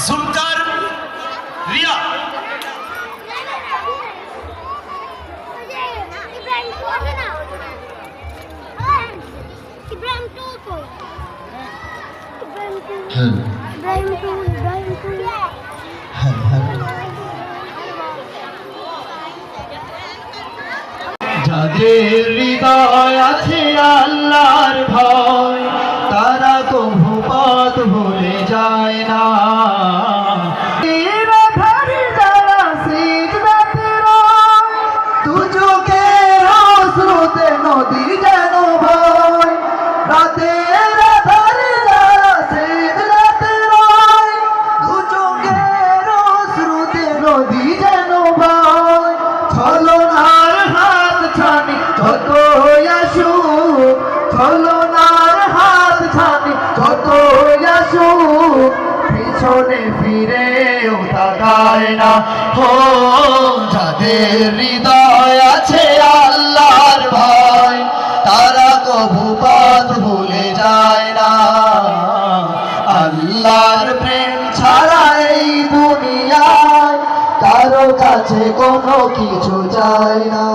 জুলকার রিয়া। যাদের হৃদয় আছে আল্লাহর ভয়, তারা কভু পথ ভুলে যায় না। যারা সিজদাতে রয়, দু চোখের অশ্রুতে নদী যেন ভয়। রাতের আধারে যারা সিজদাতে রয়, দু চোখের অশ্রুতে নদী যেন ভয়। ছলনার হাত ছানি যতই আসুক, ছলনার হাত ছানি যতই আসুক, পিছনে ফিরেও তাকায় না। হো যাদের হৃদয় আছে আল্লাহর ভয়, তারা কভু পথ ভুলে যায় না। আল্লাহর প্রেম ছাড়া এই দুনিয়ায় কারো কাছে কোনো কিছু চায় না।